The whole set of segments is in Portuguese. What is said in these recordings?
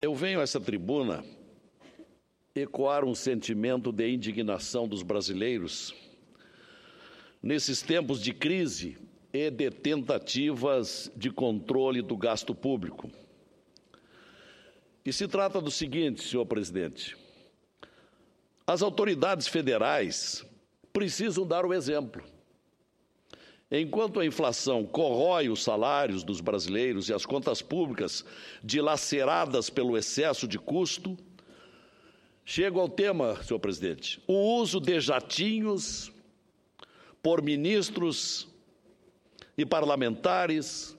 Eu venho a essa tribuna ecoar um sentimento de indignação dos brasileiros nesses tempos de crise e de tentativas de controle do gasto público. E se trata do seguinte, senhor presidente: as autoridades federais precisam dar o exemplo. Enquanto a inflação corrói os salários dos brasileiros e as contas públicas dilaceradas pelo excesso de custo, chego ao tema, senhor presidente: o uso de jatinhos por ministros e parlamentares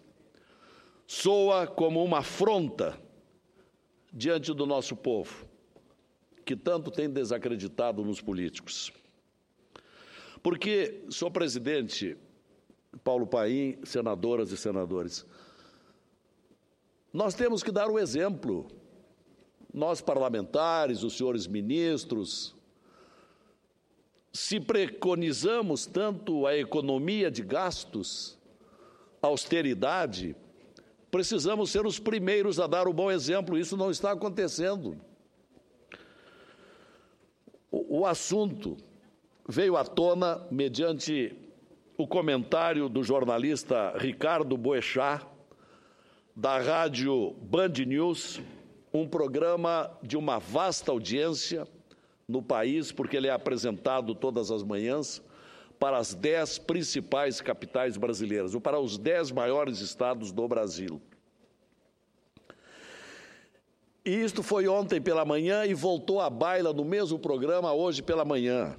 soa como uma afronta diante do nosso povo, que tanto tem desacreditado nos políticos. Porque, senhor presidente Paulo Paim, senadoras e senadores, nós temos que dar o exemplo. Nós, parlamentares, os senhores ministros, se preconizamos tanto a economia de gastos, a austeridade, precisamos ser os primeiros a dar o bom exemplo. Isso não está acontecendo. O assunto veio à tona mediante o comentário do jornalista Ricardo Boechat, da rádio Band News, um programa de uma vasta audiência no país, porque ele é apresentado todas as manhãs para as 10 principais capitais brasileiras, ou para os 10 maiores estados do Brasil. E isto foi ontem pela manhã e voltou à baila no mesmo programa hoje pela manhã.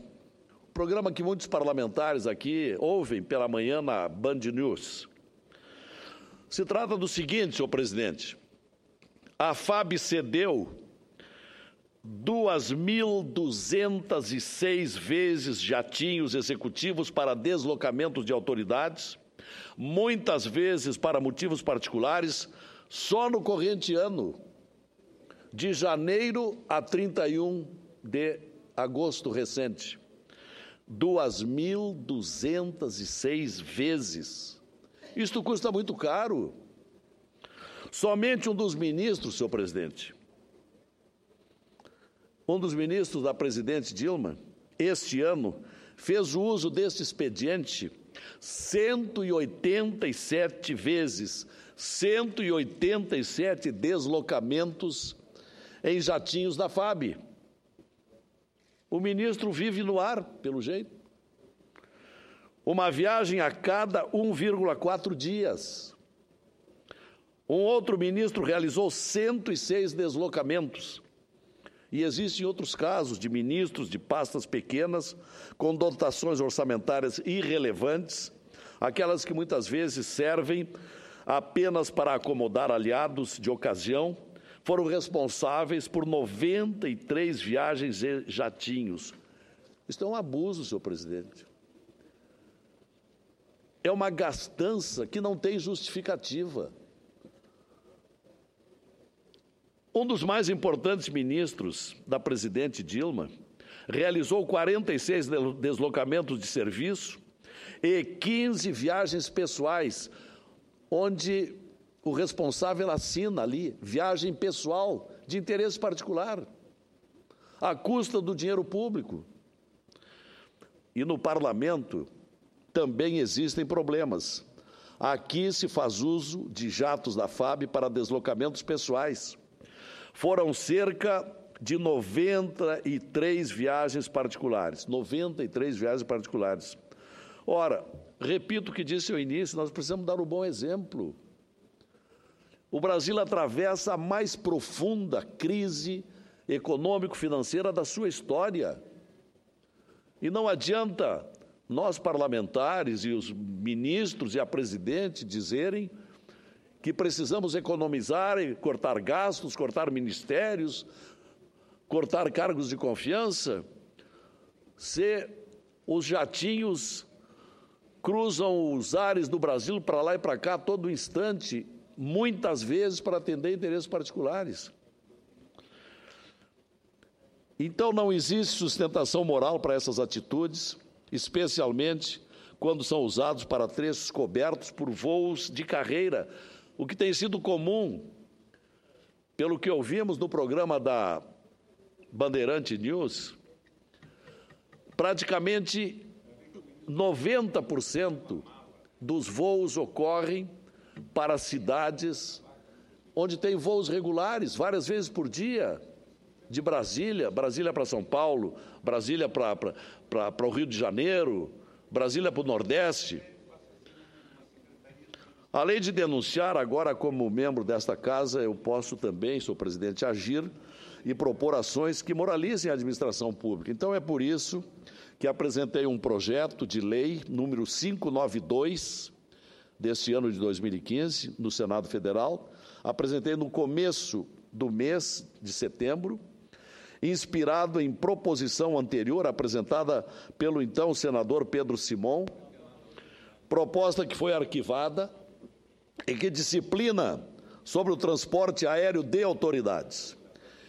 Programa que muitos parlamentares aqui ouvem pela manhã na Band News. Se trata do seguinte, senhor presidente: a FAB cedeu 2.206 vezes jatinhos executivos para deslocamentos de autoridades, muitas vezes para motivos particulares, só no corrente ano, de janeiro a 31 de agosto recente. 2.206 vezes. Isto custa muito caro. Somente um dos ministros, senhor presidente, um dos ministros da presidente Dilma, este ano, fez o uso deste expediente 187 vezes, 187 deslocamentos em jatinhos da FAB. O ministro vive no ar, pelo jeito. Uma viagem a cada 1,4 dias. Um outro ministro realizou 106 deslocamentos. E existem outros casos de ministros de pastas pequenas, com dotações orçamentárias irrelevantes, aquelas que muitas vezes servem apenas para acomodar aliados de ocasião, foram responsáveis por 93 viagens em jatinhos. Isso é um abuso, senhor presidente. É uma gastança que não tem justificativa. Um dos mais importantes ministros da presidente Dilma realizou 46 deslocamentos de serviço e 15 viagens pessoais, onde o responsável assina ali, viagem pessoal, de interesse particular, à custa do dinheiro público. E no parlamento também existem problemas. Aqui se faz uso de jatos da FAB para deslocamentos pessoais. Foram cerca de 93 viagens particulares. 93 viagens particulares. Ora, repito o que disse ao início, nós precisamos dar um bom exemplo. O Brasil atravessa a mais profunda crise econômico-financeira da sua história. E não adianta nós, parlamentares, e os ministros e a presidente dizerem que precisamos economizar e cortar gastos, cortar ministérios, cortar cargos de confiança, se os jatinhos cruzam os ares do Brasil para lá e para cá a todo instante, muitas vezes para atender interesses particulares. Então, não existe sustentação moral para essas atitudes, especialmente quando são usados para trechos cobertos por voos de carreira, o que tem sido comum pelo que ouvimos no programa da Bandeirante News, praticamente 90% dos voos ocorrem para cidades onde tem voos regulares, várias vezes por dia, de Brasília para São Paulo, Brasília para o Rio de Janeiro, Brasília para o Nordeste. Além de denunciar, agora como membro desta casa, eu posso também, sou presidente, agir e propor ações que moralizem a administração pública. Então, é por isso que apresentei um projeto de lei número 592 deste ano de 2015, no Senado Federal. Apresentei no começo do mês de setembro, inspirado em proposição anterior apresentada pelo então senador Pedro Simon, proposta que foi arquivada e que disciplina sobre o transporte aéreo de autoridades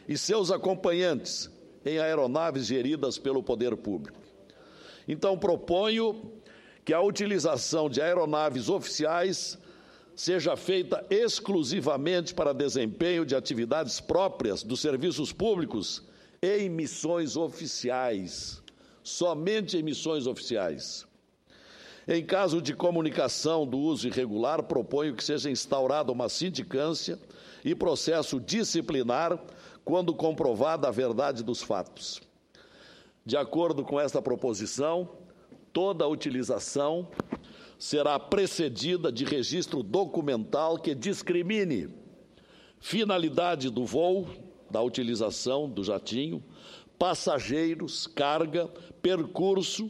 e seus acompanhantes em aeronaves geridas pelo poder público. Então, proponho que a utilização de aeronaves oficiais seja feita exclusivamente para desempenho de atividades próprias dos serviços públicos em missões oficiais, somente em missões oficiais. Em caso de comunicação do uso irregular, proponho que seja instaurada uma sindicância e processo disciplinar quando comprovada a verdade dos fatos. De acordo com esta proposição, toda a utilização será precedida de registro documental que discrimine finalidade do voo, da utilização do jatinho, passageiros, carga, percurso,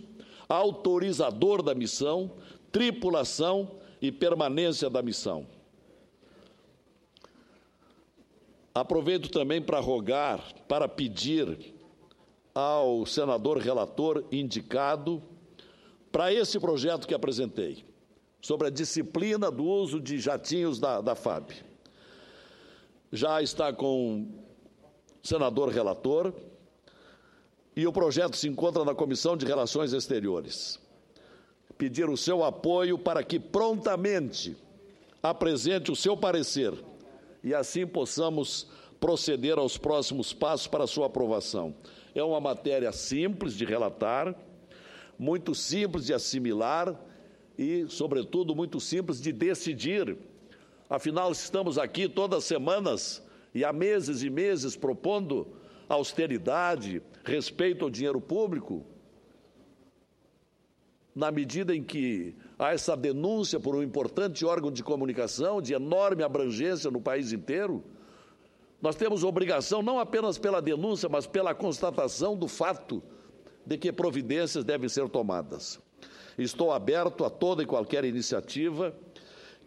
autorizador da missão, tripulação e permanência da missão. Aproveito também para pedir ao senador relator indicado para esse projeto que apresentei, sobre a disciplina do uso de jatinhos da FAB. Já está com o senador relator e o projeto se encontra na Comissão de Relações Exteriores. Pedir o seu apoio para que prontamente apresente o seu parecer e assim possamos proceder aos próximos passos para a sua aprovação. É uma matéria simples de relatar, muito simples de assimilar e, sobretudo, muito simples de decidir. Afinal, estamos aqui todas as semanas e há meses e meses propondo austeridade, respeito ao dinheiro público. Na medida em que há essa denúncia por um importante órgão de comunicação de enorme abrangência no país inteiro, nós temos obrigação, não apenas pela denúncia, mas pela constatação do fato de que providências devem ser tomadas. Estou aberto a toda e qualquer iniciativa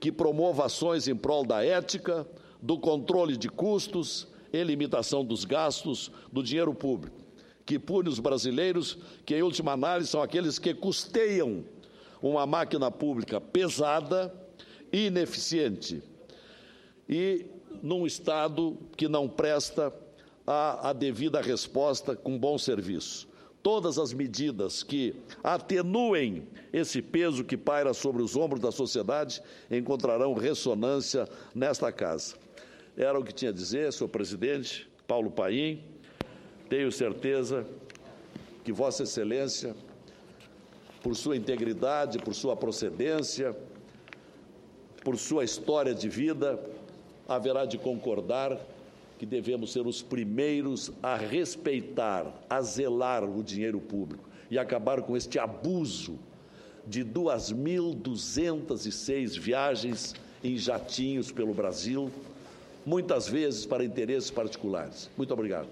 que promova ações em prol da ética, do controle de custos e limitação dos gastos do dinheiro público, que pune os brasileiros, que, em última análise, são aqueles que custeiam uma máquina pública pesada e ineficiente e num Estado que não presta a devida resposta com bom serviço. Todas as medidas que atenuem esse peso que paira sobre os ombros da sociedade encontrarão ressonância nesta casa. Era o que tinha a dizer, senhor presidente, Paulo Paim. Tenho certeza que Vossa Excelência, por sua integridade, por sua procedência, por sua história de vida, haverá de concordar que devemos ser os primeiros a respeitar, a zelar o dinheiro público e acabar com este abuso de 2.206 viagens em jatinhos pelo Brasil, muitas vezes para interesses particulares. Muito obrigado.